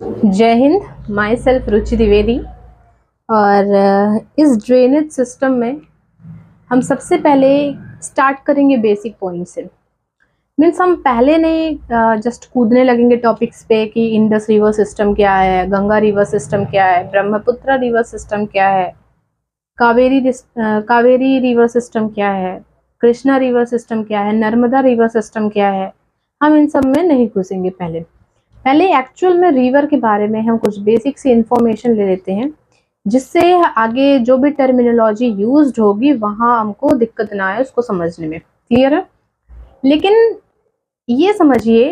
जय Hind. My self रुचि द्विवेदी। और इस ड्रेनेज सिस्टम में हम सबसे पहले स्टार्ट करेंगे बेसिक पॉइंट से। मीन्स हम पहले नहीं जस्ट कूदने लगेंगे टॉपिक्स पे कि इंडस रिवर सिस्टम क्या है, गंगा रिवर सिस्टम क्या है, ब्रह्मपुत्र रिवर सिस्टम क्या है, कावेरी रिवर सिस्टम क्या है, कृष्णा रिवर सिस्टम क्या है, नर्मदा रिवर सिस्टम क्या है। हम इन सब में नहीं घुसेंगे। पहले एक्चुअल में रिवर के बारे में हम कुछ बेसिक सी इंफॉर्मेशन ले लेते हैं, जिससे आगे जो भी टर्मिनोलॉजी यूज्ड होगी वहां हमको दिक्कत ना आए उसको समझने में। क्लियर है? लेकिन ये समझिए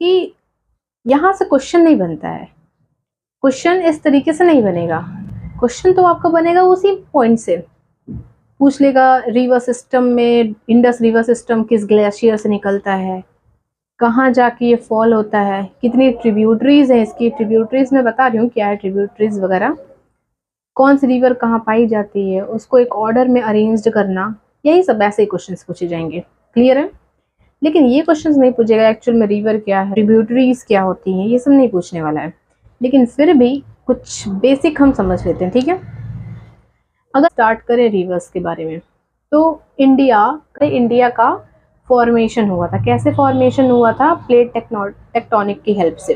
कि यहाँ से क्वेश्चन नहीं बनता है। क्वेश्चन इस तरीके से नहीं बनेगा। क्वेश्चन तो आपका बनेगा उसी पॉइंट से। पूछ लेगा रिवर सिस्टम में इंडस रिवर सिस्टम किस ग्लेशियर से निकलता है, कहाँ जाके ये फॉल होता है, कितनी ट्रिब्यूटरीज हैं इसकी। ट्रिब्यूटरीज मैं बता रही हूँ क्या है ट्रिब्यूटरीज वगैरह, कौन सी रिवर कहाँ पाई जाती है, उसको एक ऑर्डर में अरेंज्ड करना, यही सब ऐसे ही क्वेश्चंस पूछे जाएंगे। क्लियर है? लेकिन ये क्वेश्चंस नहीं पूछेगा एक्चुअल में रिवर क्या है, ट्रिब्यूटरीज क्या होती हैं, ये सब नहीं पूछने वाला है। लेकिन फिर भी कुछ बेसिक हम समझ लेते हैं, ठीक है। अगर स्टार्ट करें रिवर्स के बारे में, तो इंडिया का फॉर्मेशन हुआ था। कैसे फॉर्मेशन हुआ था? प्लेट टेक्टोनिक की हेल्प से।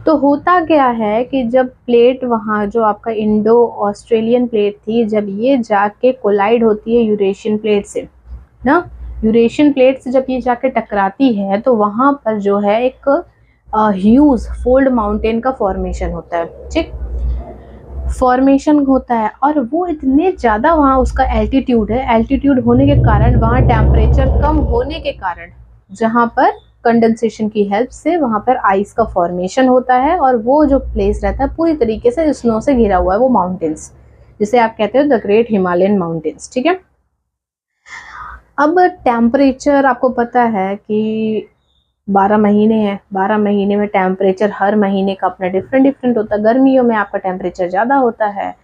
तो होता क्या है कि जब प्लेट वहाँ जो आपका इंडो ऑस्ट्रेलियन प्लेट थी, जब ये जाके कोलाइड होती है यूरेशियन प्लेट से ना, यूरेशियन प्लेट से जब ये जाके टकराती है तो वहाँ पर जो है एक ह्यूज फोल्ड माउंटेन का फॉर्मेशन होता है। ठीक, फॉर्मेशन होता है और वो इतने ज़्यादा वहाँ उसका एल्टीट्यूड है, एल्टीट्यूड होने के कारण वहाँ टेम्परेचर कम होने के कारण जहाँ पर कंडेंसेशन की हेल्प से वहाँ पर आइस का फॉर्मेशन होता है और वो जो प्लेस रहता है पूरी तरीके से स्नो से घिरा हुआ है, वो माउंटेन्स जिसे आप कहते हो द ग्रेट हिमालयन माउंटेन्स। ठीक है। अब टेम्परेचर आपको पता है कि 12 महीने हैं, 12 महीने में टेम्परेचर हर महीने का अपना डिफरेंट होता है। गर्मियों में आपका टेम्परेचर ज़्यादा होता है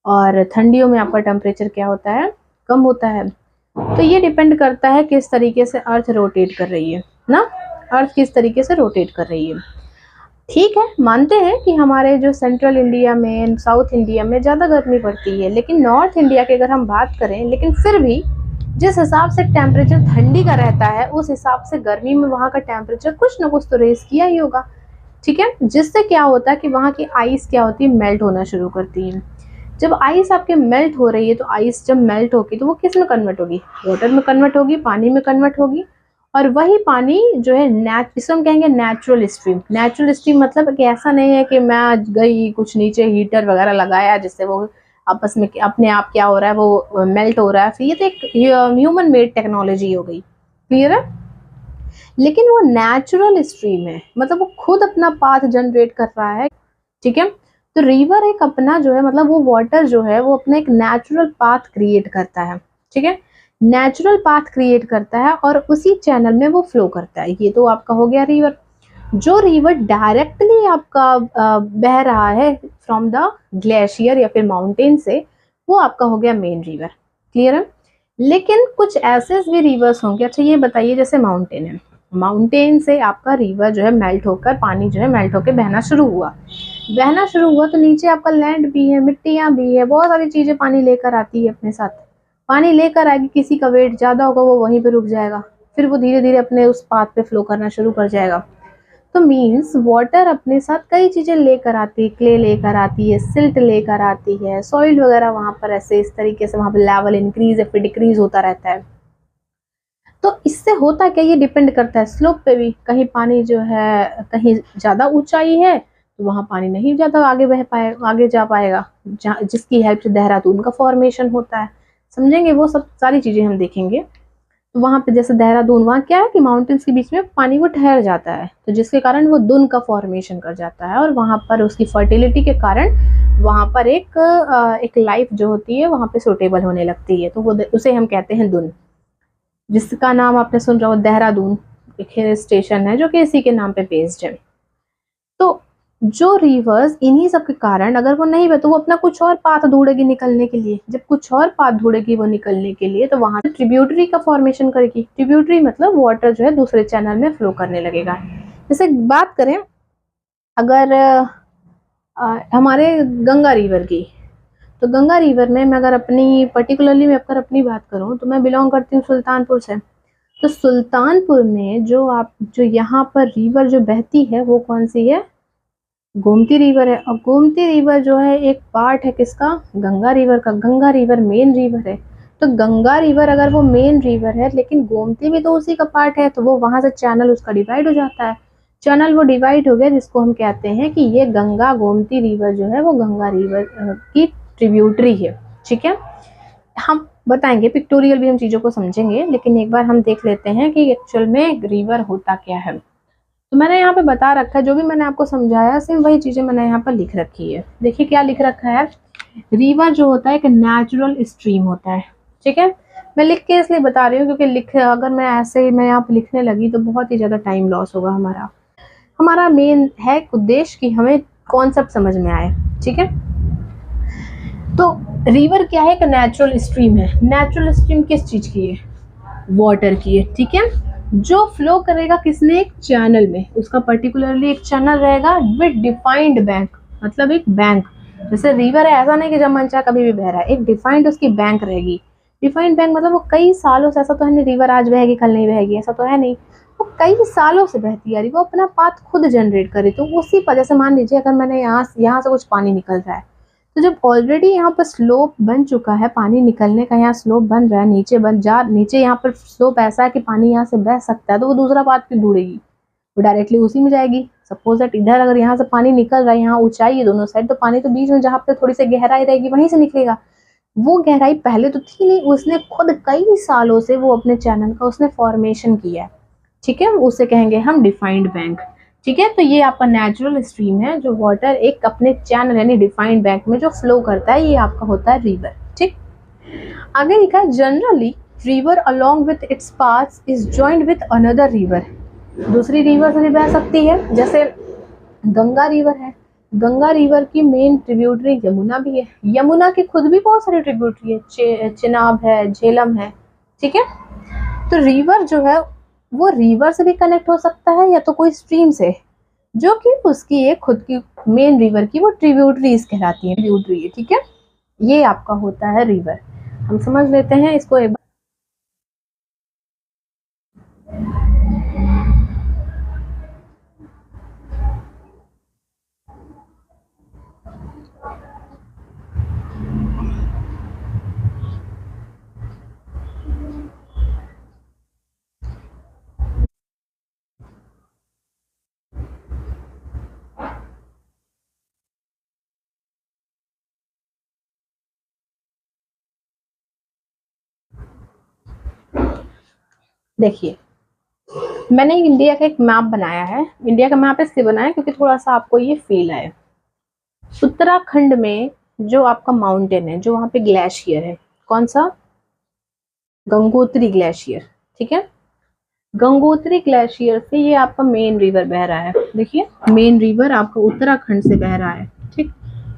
और ठंडियों में आपका टेम्परेचर क्या होता है? कम होता है। तो ये डिपेंड करता है किस तरीके से अर्थ रोटेट कर रही है ना, अर्थ किस तरीके से रोटेट कर रही है। ठीक है, मानते हैं कि हमारे जो सेंट्रल इंडिया में, साउथ इंडिया में ज़्यादा गर्मी पड़ती है, लेकिन नॉर्थ इंडिया की अगर हम बात करें, लेकिन फिर भी जिस हिसाब से टेम्परेचर ठंडी का रहता है उस हिसाब से गर्मी में वहाँ का टेम्परेचर कुछ ना कुछ तो रेस किया ही होगा। ठीक है, जिससे क्या होता है कि वहाँ की आइस क्या होती है? मेल्ट होना शुरू करती है। जब आइस आपके मेल्ट हो रही है तो आइस जब मेल्ट होगी तो वो किस में कन्वर्ट होगी? वाटर में कन्वर्ट होगी, पानी में कन्वर्ट होगी। और वही पानी जो है इसको हम कहेंगे नेचुरल स्ट्रीम। नेचुरल स्ट्रीम मतलब कि ऐसा नहीं है कि मैं गई कुछ नीचे हीटर वगैरह लगाया जिससे वो आपस में अपने आप क्या हो रहा है, वो मेल्ट हो रहा है। फिर ये तो एक ह्यूमन मेड टेक्नोलॉजी हो गई। क्लियर है? लेकिन वो नेचुरल स्ट्रीम है, मतलब वो खुद अपना पाथ जनरेट कर रहा है। ठीक है, तो रिवर एक अपना जो है, मतलब वो वाटर जो है वो अपना एक नेचुरल पाथ क्रिएट करता है। ठीक है, नेचुरल पाथ क्रिएट करता है और उसी चैनल में वो फ्लो करता है। ये तो आपका हो गया रिवर। जो रिवर डायरेक्टली आपका बह रहा है फ्रॉम द ग्लेशियर या फिर माउंटेन से, वो आपका हो गया मेन रिवर। क्लियर है? लेकिन कुछ ऐसे भी रिवर्स होंगे। अच्छा ये बताइए, जैसे माउंटेन है, माउंटेन से आपका रिवर जो है मेल्ट होकर, पानी जो है मेल्ट होकर बहना शुरू हुआ तो नीचे आपका लैंड भी है, मिट्टियाँ भी है, बहुत सारी चीज़ें पानी लेकर आती है अपने साथ। पानी लेकर आएगी, किसी का वेट ज़्यादा होगा वो वहीं पे रुक जाएगा, फिर वो धीरे धीरे अपने उस पाथ पे फ्लो करना शुरू कर जाएगा। तो मीन्स वाटर अपने साथ कई चीज़ें लेकर आती है, क्ले लेकर आती है, सिल्ट लेकर आती है, सॉइल वगैरह वहाँ पर ऐसे इस तरीके से वहाँ पर लेवल इंक्रीज या फिर डिक्रीज होता रहता है। तो इससे होता क्या, ये डिपेंड करता है स्लोप पे भी। कहीं पानी जो है कहीं ज़्यादा ऊंचाई है तो वहाँ पानी नहीं ज़्यादा आगे बह पाए, आगे जा पाएगा, जिसकी हेल्प से देहरादून का फॉर्मेशन होता है। समझेंगे, वो सब सारी चीज़ें हम देखेंगे। तो वहाँ पे जैसे देहरादून, वहाँ क्या है कि माउंटेन्स के बीच में पानी वो ठहर जाता है, तो जिसके कारण वो दुन का फॉर्मेशन कर जाता है और वहाँ पर उसकी फर्टिलिटी के कारण वहाँ पर एक लाइफ जो होती है वहाँ पे सूटेबल होने लगती है। तो वो उसे हम कहते हैं दुन, जिसका नाम आपने सुन रहा हो देहरादून, एक हिल स्टेशन है जो कि इसी के नाम पे बेस्ड है। तो जो रिवर्स इन्हीं सब के कारण अगर वो नहीं बहे तो वो अपना कुछ और पाथ ढूंढेगी निकलने के लिए। जब कुछ और पाथ ढूंढेगी वो निकलने के लिए तो वहां से ट्रिब्यूटरी का फॉर्मेशन करेगी। ट्रिब्यूटरी मतलब वाटर जो है दूसरे चैनल में फ्लो करने लगेगा। जैसे बात करें अगर हमारे गंगा रिवर की, तो गंगा रिवर में मैं अगर अपनी पर्टिकुलरली मैं अगर अपनी बात करूं तो मैं बिलोंग करती हूँ सुल्तानपुर से। तो सुल्तानपुर में जो यहाँ पर रिवर जो बहती है वो कौन सी है? गोमती रिवर है। और गोमती रिवर जो है एक पार्ट है किसका? गंगा रिवर का। गंगा रिवर मेन रिवर है। तो गंगा रिवर अगर वो मेन रिवर है लेकिन गोमती भी तो उसी का पार्ट है, तो वो वहां से चैनल उसका डिवाइड हो जाता है। चैनल वो डिवाइड हो गया जिसको हम कहते हैं कि ये गंगा गोमती रिवर जो है वो गंगा रिवर की ट्रिब्यूटरी है। ठीक है, हम बताएंगे, पिक्टोरियल भी हम चीजों को समझेंगे, लेकिन एक बार हम देख लेते हैं कि एक्चुअल में रिवर होता क्या है। तो मैंने यहाँ पे बता रखा है, जो भी मैंने आपको समझाया सेम वही चीजें मैंने यहाँ पर लिख रखी है। देखिए क्या लिख रखा है। रिवर जो होता है एक नेचुरल स्ट्रीम होता है। ठीक है, मैं लिख के इसलिए बता रही हूँ क्योंकि अगर मैं ऐसे ही मैं यहाँ पे लिखने लगी तो बहुत ही ज्यादा टाइम लॉस होगा हमारा। हमारा मेन है उद्देश्य कि हमें कॉन्सेप्ट समझ में आए। ठीक है, तो रिवर क्या है? एक नेचुरल स्ट्रीम है। नेचुरल स्ट्रीम किस चीज की है? वाटर की है। ठीक है, जो फ्लो करेगा किसमें? एक चैनल में। उसका पर्टिकुलरली एक चैनल रहेगा विद डिफाइंड बैंक, मतलब एक बैंक। जैसे रिवर है, ऐसा नहीं कि जब मन चाहे कभी भी बह रहा है, एक डिफाइंड उसकी बैंक रहेगी। डिफाइंड बैंक मतलब वो कई सालों से, ऐसा तो है नहीं रिवर आज बहेगी कल नहीं बहेगी, ऐसा तो है नहीं। वो कई सालों से बहती आ रही, वो अपना पाथ खुद जनरेट करे। तो उसी पर, जैसे मान लीजिए अगर मैंने यहाँ से कुछ पानी निकल रहा है, तो जब ऑलरेडी यहाँ पर स्लोप बन चुका है, पानी निकलने का यहाँ स्लोप बन रहा है, नीचे यहाँ पर स्लोप ऐसा है कि पानी यहाँ से बह सकता है, तो वो दूसरा पाथ क्यों ढूंढेगी? वो डायरेक्टली उसी में जाएगी। सपोज दैट इधर अगर यहाँ से पानी निकल रहा है, यहाँ ऊंचाई है दोनों साइड, तो पानी तो बीच में जहाँ पे थोड़ी सी गहराई रहेगी वहीं से निकलेगा। वो गहराई पहले तो थी नहीं, उसने खुद कई सालों से वो अपने चैनल का उसने फॉर्मेशन किया है। ठीक है, उसे कहेंगे हम डिफाइंड बैंक। ठीक है, तो ये आपका नेचुरल स्ट्रीम है जो वाटर एक अपने चैनल यानी डिफाइंड बैंक में जो फ्लो करता है, ये आपका होता है रिवर। ठीक, आगे लिखा है generally river along with its paths is joined with another river. दूसरी रिवर से भी बह सकती है, जैसे गंगा रिवर है। गंगा रिवर की मेन ट्रिब्यूटरी यमुना भी है। यमुना की खुद भी बहुत सारी ट्रिब्यूटरी है, चिनाब है, झेलम है। ठीक है, तो रिवर जो है वो रिवर से भी कनेक्ट हो सकता है या तो कोई स्ट्रीम से, जो कि उसकी एक खुद की मेन रिवर की वो ट्रिब्यूटरीज कहलाती है, ट्रिब्यूटरी है। ठीक है, ये आपका होता है रिवर। हम समझ लेते हैं इसको एक बार। देखिए, मैंने इंडिया का एक मैप बनाया है। इंडिया का मैप इसलिए बनाया क्योंकि थोड़ा सा आपको ये फील आए। उत्तराखंड में जो आपका माउंटेन है, जो वहां पे ग्लेशियर है, कौन सा? गंगोत्री ग्लेशियर। ठीक है, गंगोत्री ग्लेशियर से ये आपका मेन रिवर बह रहा है। देखिए, मेन रिवर आपका उत्तराखंड से बह रहा है। ठीक,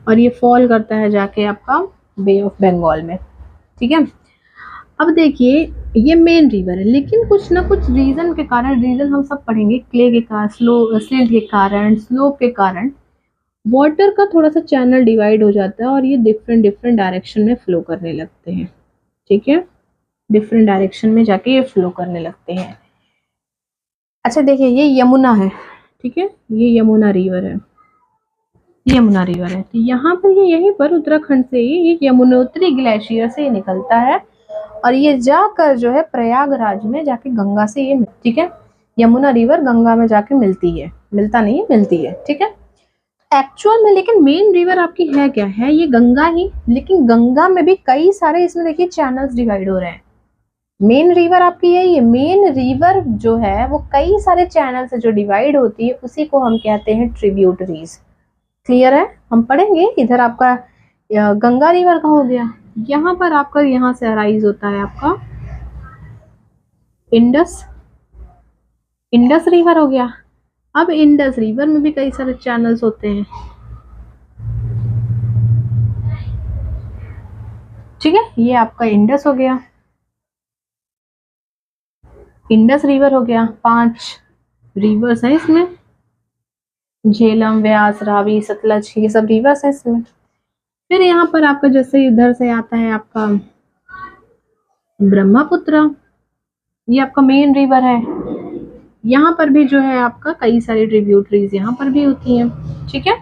और ये फॉल करता है जाके आपका बे ऑफ बंगाल में। ठीक है, अब देखिए ये मेन रिवर है, लेकिन कुछ ना कुछ रीजन के कारण, रीजन हम सब पढ़ेंगे, क्ले के कारण, सिल्ट के कारण, स्लोप के कारण वाटर का थोड़ा सा चैनल डिवाइड हो जाता है और ये डिफरेंट डिफरेंट डायरेक्शन में फ्लो करने लगते हैं। ठीक है, डिफरेंट डायरेक्शन में जाके ये फ्लो करने लगते हैं। अच्छा देखिए, ये यमुना है। ठीक है, ये यमुना रिवर है, यमुना रिवर है। तो यहाँ पर ये यहीं पर उत्तराखंड से ये यमुनोत्री ग्लेशियर से निकलता है और ये जाकर जो है प्रयागराज में जाके गंगा से ये, ठीक है, यमुना रिवर गंगा में जाके मिलती है, मिलता नहीं है, मिलती है। ठीक है, एक्चुअल में लेकिन मेन रिवर आपकी है क्या? है ये गंगा ही, लेकिन गंगा में भी कई सारे, इसमें देखिए चैनल्स डिवाइड हो रहे हैं। मेन रिवर आपकी यही है। मेन रिवर जो है वो कई सारे चैनल से जो डिवाइड होती है उसी को हम कहते हैं ट्रिब्यूटरीज। क्लियर है? हम पढ़ेंगे। इधर आपका गंगा रिवर का हो गया, यहाँ पर आपका यहाँ से अराइज होता है आपका इंडस, इंडस रिवर हो गया। अब इंडस रिवर में भी कई सारे चैनल्स होते हैं। ठीक है, ये आपका इंडस हो गया, इंडस रिवर हो गया। 5 रिवर्स हैं इसमें। झेलम, व्यास, रावी, सतलज, ये सब रिवर्स है इसमें। फिर यहाँ पर आपका जैसे इधर से आता है आपका ब्रह्मपुत्र, ये आपका मेन रिवर है। यहाँ पर भी जो है आपका कई सारी ट्रिब्यूटरीज यहाँ पर भी होती हैं, ठीक है।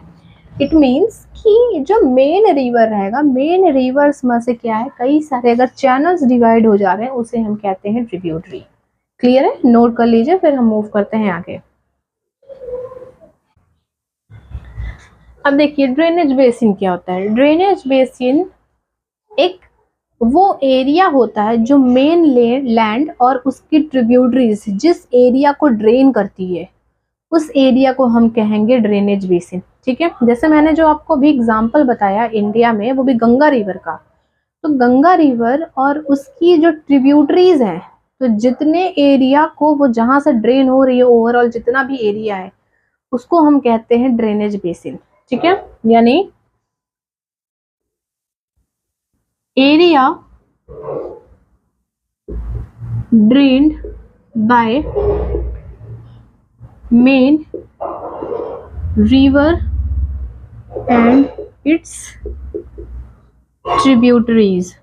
इट मीन्स कि जो मेन रिवर रहेगा, मेन रिवर्स में से क्या है, कई सारे अगर चैनल्स डिवाइड हो जा रहे हैं उसे हम कहते हैं ट्रिब्यूटरी। क्लियर है, नोट कर लीजिए, फिर हम मूव करते हैं आगे। अब देखिए ड्रेनेज बेसिन क्या होता है। ड्रेनेज बेसिन एक वो एरिया होता है जो मेन लैंड और उसकी ट्रिब्यूटरीज जिस एरिया को ड्रेन करती है, उस एरिया को हम कहेंगे ड्रेनेज बेसिन, ठीक है। जैसे मैंने जो आपको भी एग्जांपल बताया इंडिया में, वो भी गंगा रिवर का, तो गंगा रिवर और उसकी जो ट्रिब्यूटरीज हैं, तो जितने एरिया को वो जहां से ड्रेन हो रही है, ओवरऑल जितना भी एरिया है, उसको हम कहते हैं ड्रेनेज बेसिन, ठीक है। यानी area drained by main river and its tributaries.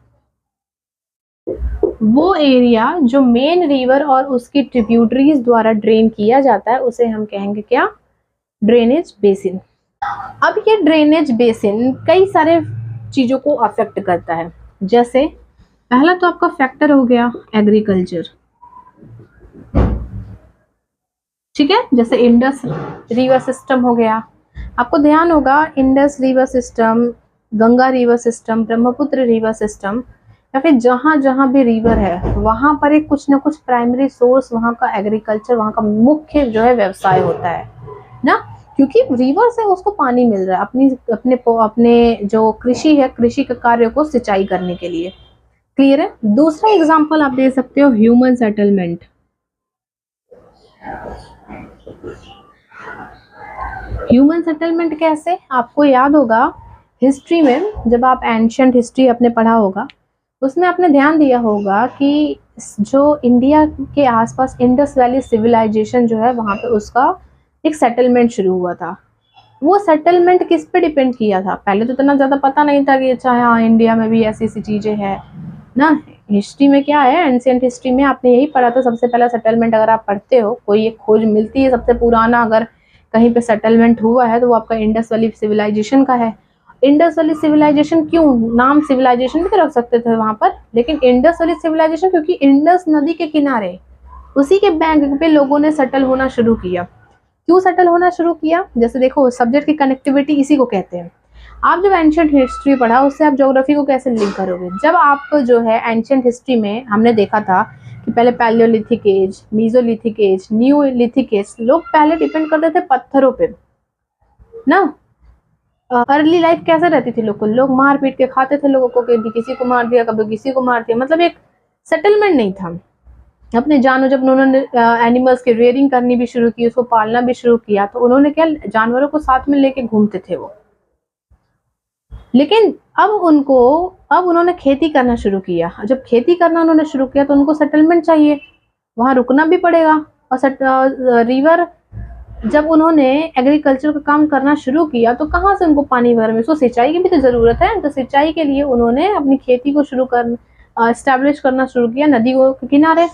वो एरिया जो मेन रिवर और उसकी ट्रिब्यूटरीज द्वारा ड्रेन किया जाता है, उसे हम कहेंगे क्या, ड्रेनेज बेसिन। अब ये ड्रेनेज बेसिन कई सारे चीजों को अफेक्ट करता है। जैसे पहला तो आपका फैक्टर हो गया एग्रीकल्चर, ठीक है। जैसे इंडस रिवर सिस्टम हो गया, आपको ध्यान होगा Indus river system, Ganga river system, Brahmaputra river system, या फिर जहां जहां भी रिवर है वहां पर एक कुछ ना कुछ प्राइमरी सोर्स वहां का एग्रीकल्चर, वहां का मुख्य जो है व्यवसाय होता है ना, क्योंकि रिवर से उसको पानी मिल रहा है अपने जो कृषि है, कृषि के कार्य को सिंचाई करने के लिए। क्लियर है। दूसरा एग्जांपल आप दे सकते हो ह्यूमन सेटलमेंट। ह्यूमन सेटलमेंट कैसे, आपको याद होगा हिस्ट्री में, जब आप एंशिएंट हिस्ट्री आपने पढ़ा होगा, उसमें आपने ध्यान दिया होगा कि जो इंडिया के आसपास इंडस वैली सिविलाइजेशन जो है, वहां पे उसका एक सेटलमेंट शुरू हुआ था। वो सेटलमेंट किस पे डिपेंड किया था, पहले तो इतना ज्यादा पता नहीं था कि अच्छा हाँ इंडिया में भी ऐसी ऐसी चीजें हैं ना। हिस्ट्री में क्या है, एंशिएंट हिस्ट्री में आपने यही पढ़ा था, सबसे पहला सेटलमेंट अगर आप पढ़ते हो, कोई एक खोज मिलती है सबसे पुराना अगर कहीं पे सेटलमेंट हुआ है, तो वो आपका इंडस वैली सिविलाइजेशन का है। इंडस वैली सिविलाइजेशन क्यों, नाम सिविलाइजेशन भी तो रख सकते थे वहां पर, लेकिन इंडस वैली सिविलाइजेशन क्योंकि इंडस नदी के किनारे उसी के बैंक पे लोगों ने सेटल होना शुरू किया। क्यों सेटल होना शुरू किया, जैसे देखो सब्जेक्ट की कनेक्टिविटी इसी को कहते हैं। आप जब एंशिएंट हिस्ट्री पढ़ा, उससे आप ज्योग्राफी को कैसे लिंक करोगे। जब आप जो है एंशिएंट हिस्ट्री में हमने देखा था कि पहले paleolithic age, mesolithic age, neolithic age, लोग पहले डिपेंड करते थे पत्थरों पे ना। अर्ली लाइफ कैसे रहती थी, लोग मार पीट के खाते थे लोगों को, कभी किसी को मार दिया, कभी किसी को मार दिया, मतलब एक सेटलमेंट नहीं था। अपने जानवर, जब उन्होंने एनिमल्स की रेयरिंग करनी भी शुरू की, उसको पालना भी शुरू किया, तो उन्होंने क्या, जानवरों को साथ में लेके घूमते थे वो। लेकिन अब उन्होंने खेती करना शुरू किया। जब खेती करना उन्होंने शुरू किया तो उनको सेटलमेंट चाहिए, वहां रुकना भी पड़ेगा। और रिवर जब उन्होंने एग्रीकल्चर का काम करना शुरू किया, तो कहाँ से उनको पानी भर में, उसको सिंचाई की भी तो जरूरत है। तो सिंचाई के लिए उन्होंने अपनी खेती को एस्टेब्लिश करना शुरू किया नदियों के किनारे।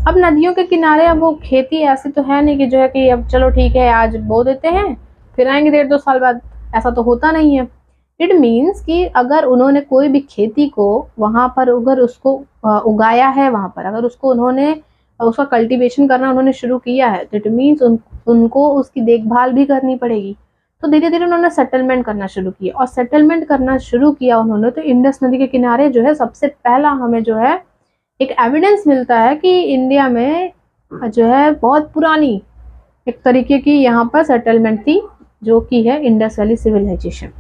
अब नदियों के किनारे, अब वो खेती ऐसे तो है नहीं कि जो है कि अब चलो ठीक है आज बो देते हैं फिर आएंगे 1.5-2 साल बाद, ऐसा तो होता नहीं है। इट मीन्स कि अगर उन्होंने कोई भी खेती को वहां पर अगर उसको उगाया है, वहां पर अगर उसको उन्होंने उसका कल्टीवेशन करना उन्होंने शुरू किया है, तो इट मीन्स उनको उसकी देखभाल भी करनी पड़ेगी। तो धीरे धीरे उन्होंने सेटलमेंट करना शुरू किया, और सेटलमेंट करना शुरू किया उन्होंने तो इंडस नदी के किनारे जो है सबसे पहला हमें जो है एक एविडेंस मिलता है कि इंडिया में जो है बहुत पुरानी एक तरीके की यहाँ पर सेटलमेंट थी, जो कि है इंडस वैली सिविलाइजेशन।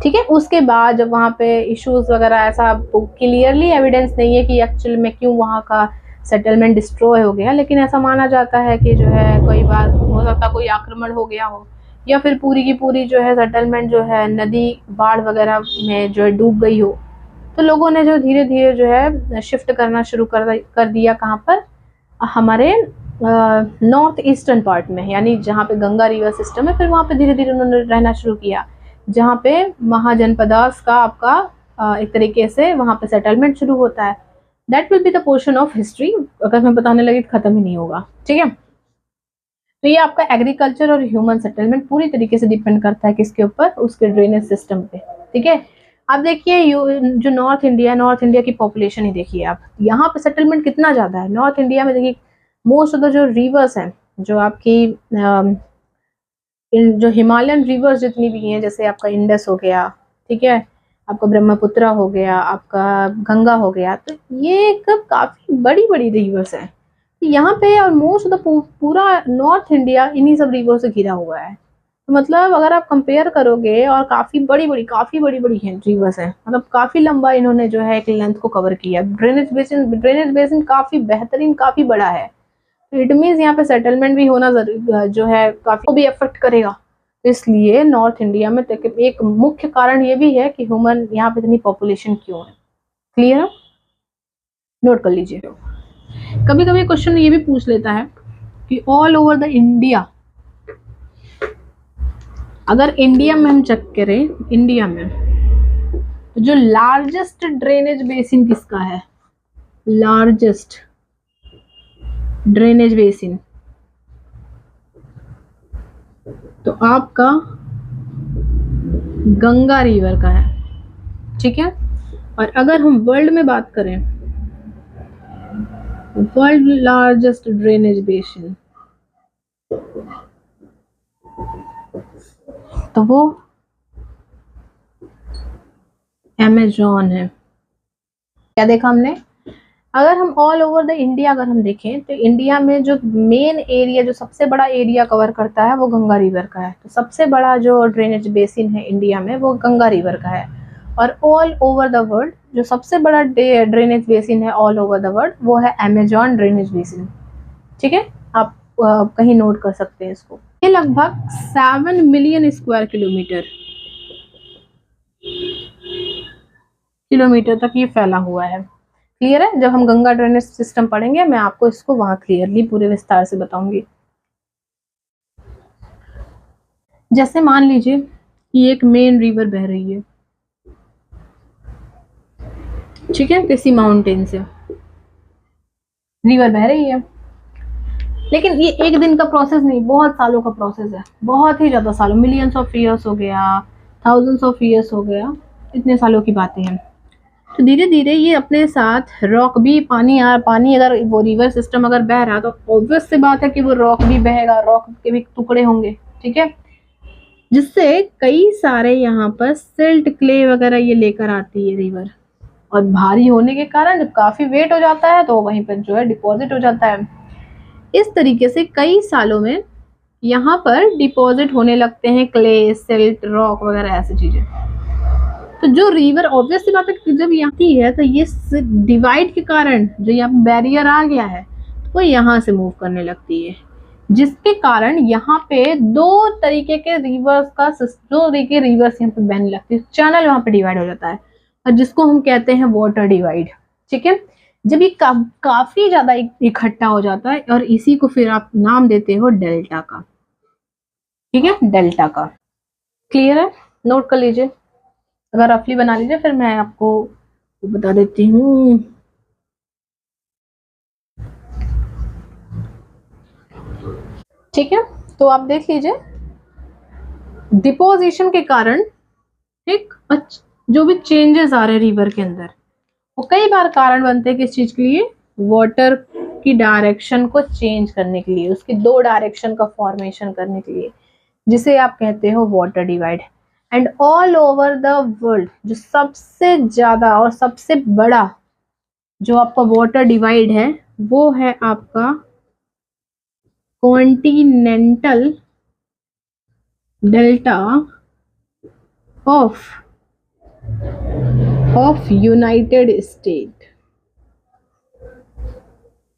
ठीक है। उसके बाद जब वहाँ पे इश्यूज वगैरह, ऐसा क्लियरली एविडेंस नहीं है कि एक्चुअल में क्यों वहाँ का सेटलमेंट डिस्ट्रॉय हो गया, लेकिन ऐसा माना जाता है कि जो है कई बार हो सकता कोई आक्रमण हो गया हो, या फिर पूरी की पूरी जो है सेटलमेंट जो है नदी बाढ़ वगैरह में जो है डूब गई हो, तो लोगों ने जो धीरे धीरे जो है शिफ्ट करना शुरू कर दिया, कहाँ पर, हमारे नॉर्थ ईस्टर्न पार्ट में, यानी जहाँ पे गंगा रिवर सिस्टम है, फिर वहाँ पे धीरे धीरे उन्होंने रहना शुरू किया, जहाँ पे महाजनपदास का आपका एक तरीके से वहाँ पे सेटलमेंट शुरू होता है। That will be the portion of history, अगर मैं बताने लगी तो खत्म ही नहीं होगा, ठीक है। तो ये आपका एग्रीकल्चर और ह्यूमन सेटलमेंट पूरी तरीके से डिपेंड करता है किसके ऊपर, उसके ड्रेनेज सिस्टम पे, ठीक है। आप देखिए जो नॉर्थ इंडिया की पॉपुलेशन ही देखिए आप, यहाँ पे सेटलमेंट कितना ज़्यादा है नॉर्थ इंडिया में। देखिए मोस्ट ऑफ द जो रिवर्स हैं, जो आपकी जो हिमालयन रिवर्स जितनी भी हैं, जैसे आपका इंडस हो गया, ठीक है, आपका ब्रह्मपुत्र हो गया, आपका गंगा हो गया, तो ये एक काफ़ी बड़ी बड़ी रिवर्स हैं यहाँ पे, और मोस्ट ऑफ द पूरा नॉर्थ इंडिया इन्हीं सब रिवर से घिरा हुआ है। तो मतलब अगर आप कंपेयर करोगे, और काफ़ी बड़ी बड़ी हैं रिवर्स हैं, मतलब काफ़ी लंबा इन्होंने जो है एक लेंथ को कवर किया। ड्रेनेज बेसिन काफ़ी बेहतरीन, काफ़ी बड़ा है। तो इट मीन्स यहाँ पे सेटलमेंट भी होना जो है काफ़ी भी अफेक्ट करेगा। इसलिए नॉर्थ इंडिया में एक मुख्य कारण ये भी है कि ह्यूमन यहाँ पे इतनी पॉपुलेशन क्यों है। क्लियर है, नोट कर लीजिए। कभी कभी क्वेश्चन ये भी पूछ लेता है कि ऑल ओवर द इंडिया, अगर इंडिया में हम चेक करें, इंडिया में तो जो लार्जेस्ट ड्रेनेज बेसिन किसका है, लार्जेस्ट ड्रेनेज बेसिन, तो आपका गंगा रिवर का है, ठीक है। और अगर हम वर्ल्ड में बात करें, वर्ल्ड लार्जेस्ट ड्रेनेज बेसिन, तो वो अमेज़न है। क्या देखा हमने, अगर हम ऑल ओवर द इंडिया अगर हम देखें, तो इंडिया में जो मेन एरिया, जो सबसे बड़ा एरिया कवर करता है, वो गंगा रिवर का है। तो सबसे बड़ा जो ड्रेनेज बेसिन है इंडिया में, वो गंगा रिवर का है। और ऑल ओवर द वर्ल्ड जो सबसे बड़ा ड्रेनेज बेसिन है ऑल ओवर द वर्ल्ड, वो है अमेज़न ड्रेनेज बेसिन, ठीक है। आप कहीं नोट कर सकते हैं इसको। ये लगभग 7 मिलियन स्क्वायर किलोमीटर तक ये फैला हुआ है। क्लियर है, जब हम गंगा ड्रेनेज सिस्टम पढ़ेंगे, मैं आपको इसको वहां क्लियरली पूरे विस्तार से बताऊंगी। जैसे मान लीजिए कि एक मेन रिवर बह रही है, ठीक है, किसी माउंटेन से रिवर बह रही है, लेकिन ये एक दिन का प्रोसेस नहीं, बहुत सालों का प्रोसेस है, बहुत ही ज्यादा सालों, मिलियंस ऑफ ईयर्स हो गया, थाउजेंड्स ऑफ ईयर्स हो गया, इतने सालों की बातें हैं। तो धीरे धीरे ये अपने साथ रॉक भी, पानी अगर वो रिवर सिस्टम अगर बह रहा, तो ऑब्वियस सी बात है कि वो रॉक भी बहेगा, रॉक के भी टुकड़े होंगे, ठीक है, जिससे कई सारे यहाँ पर सिल्ट क्ले वगैरह ये लेकर आती है रिवर, और भारी होने के कारण जब काफी वेट हो जाता है, तो वहीं पर जो है डिपॉजिट हो जाता है। इस तरीके से कई सालों में यहाँ पर डिपॉजिट होने लगते हैं क्ले, सिल्ट, रॉक वगैरह ऐसी चीजें। तो जो रिवर ऑब्वियस सी बात है जब आती है, तो ये डिवाइड के कारण जो यहाँ बैरियर आ गया है, वो यहाँ से मूव करने लगती है, जिसके कारण यहाँ पे दो तरीके के रिवर्स यहाँ पे बहने लगती है, चैनल वहाँ पे डिवाइड हो जाता है, और जिसको हम कहते हैं वाटर डिवाइड, ठीक है। जब ये काफी ज्यादा इकट्ठा हो जाता है, और इसी को फिर आप नाम देते हो डेल्टा का, ठीक है, डेल्टा का। क्लियर है, नोट कर लीजिए, अगर रफली बना लीजिए, फिर मैं आपको बता देती हूँ। ठीक है, तो आप देख लीजिए, डिपोजिशन के कारण ठीक जो भी चेंजेस आ रहे हैं रिवर के अंदर, वो कई बार कारण बनते हैं किस चीज के लिए, वाटर की डायरेक्शन को चेंज करने के लिए, उसकी दो डायरेक्शन का फॉर्मेशन करने के लिए, जिसे आप कहते हो water divide. And all over the world जो सबसे ज्यादा और सबसे बड़ा जो आपका वाटर डिवाइड है, वो है आपका continental delta of United state,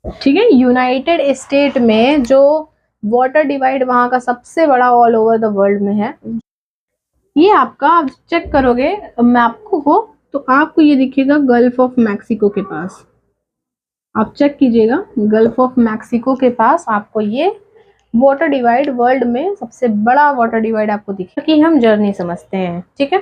ठीक है। यूनाइटेड स्टेट में जो वाटर डिवाइड वहां का सबसे बड़ा ऑल ओवर द वर्ल्ड में है, ये आपका आप चेक करोगे मैप को, तो आपको ये दिखेगा गल्फ ऑफ मैक्सिको के पास, आप चेक कीजिएगा, गल्फ ऑफ मैक्सिको के पास आपको ये वाटर डिवाइड, वर्ल्ड में सबसे बड़ा वाटर डिवाइड आपको दिखेगा कि हम जर्नी समझते हैं। ठीक है,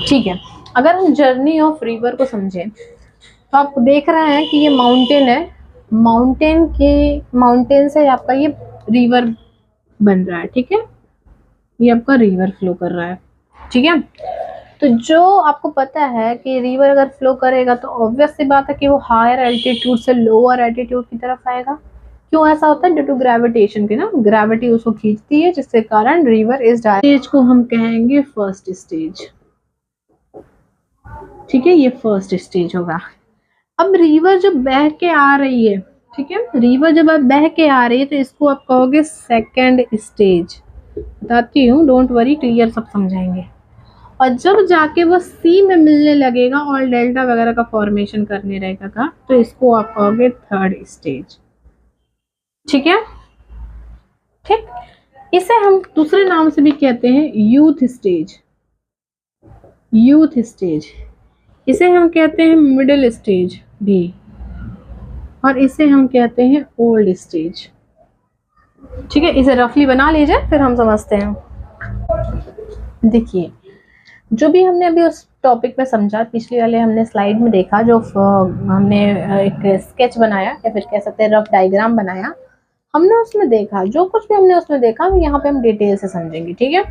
ठीक है। अगर हम जर्नी ऑफ रिवर को समझें तो आप देख रहे हैं कि ये माउंटेन है, माउंटेन से आपका ये रिवर बन रहा है। ठीक है, ये आपका रिवर फ्लो कर रहा है। ठीक है, तो जो आपको पता है कि रिवर अगर फ्लो करेगा तो ऑब्वियस सी बात है कि वो हायर एल्टीट्यूड से लोअर एल्टीट्यूड की तरफ आएगा। क्यों ऐसा होता है? ड्यू टू ग्रेविटेशन की ना, ग्रेविटी उसको खींचती है, जिसके कारण रिवर इस स्टेज को हम कहेंगे फर्स्ट स्टेज। ठीक है, ये फर्स्ट स्टेज होगा। अब रिवर जब बह के आ रही है, ठीक है, रिवर जब आप बह के आ रही है तो इसको आप कहोगे सेकंड स्टेज। बताती हूँ, डोंट वरी, क्लियर सब समझाएंगे। और जब जाके वो सी में मिलने लगेगा और डेल्टा वगैरह का फॉर्मेशन करने रहेगा तो इसको आप कहोगे थर्ड स्टेज। ठीक है, ठीक। इसे हम दूसरे नाम से भी कहते हैं यूथ स्टेज, यूथ स्टेज। इसे हम कहते हैं मिडिल स्टेज भी, और इसे हम कहते हैं ओल्ड स्टेज। ठीक है, इसे रफली बना लीजिए, फिर हम समझते हैं। देखिए, जो भी हमने अभी उस टॉपिक में समझा, पिछले वाले हमने स्लाइड में देखा, जो हमने एक स्केच बनाया या फिर कह सकते हैं रफ डायग्राम बनाया, हमने उसमें देखा, जो कुछ भी हमने उसमें देखा यहाँ पे हम डिटेल से समझेंगे। ठीक है,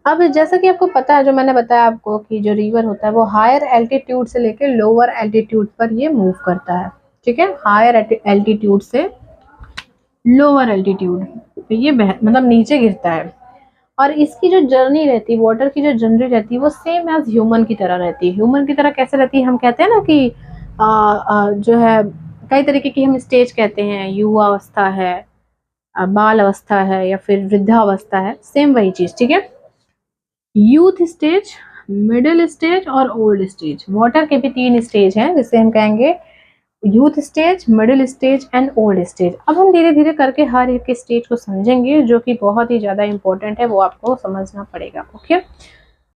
अब जैसा कि आपको पता है, जो मैंने बताया आपको कि जो रिवर होता है वो हायर एल्टीट्यूड से लेकर लोअर एल्टीट्यूड पर ये मूव करता है। ठीक है, हायर एल्टीट्यूड से लोअर एल्टीट्यूड पे ये मतलब नीचे गिरता है। और इसकी जो जर्नी रहती है, वाटर की जो जर्नी रहती है, वो सेम एज ह्यूमन की तरह रहती है। ह्यूमन की तरह कैसे रहती है? हम कहते हैं ना कि जो है कई तरीके की हम स्टेज कहते हैं, युवा अवस्था है, बाल अवस्था है, या फिर वृद्धावस्था है, सेम वही चीज। ठीक है, यूथ स्टेज, मिडिल स्टेज और ओल्ड स्टेज। वाटर के भी 3 स्टेज हैं, जिसे हम कहेंगे youth stage, middle stage and old stage. अब हम धीरे धीरे करके हर एक स्टेज को समझेंगे, जो कि बहुत ही ज़्यादा इंपॉर्टेंट है, वो आपको समझना पड़ेगा। ओके,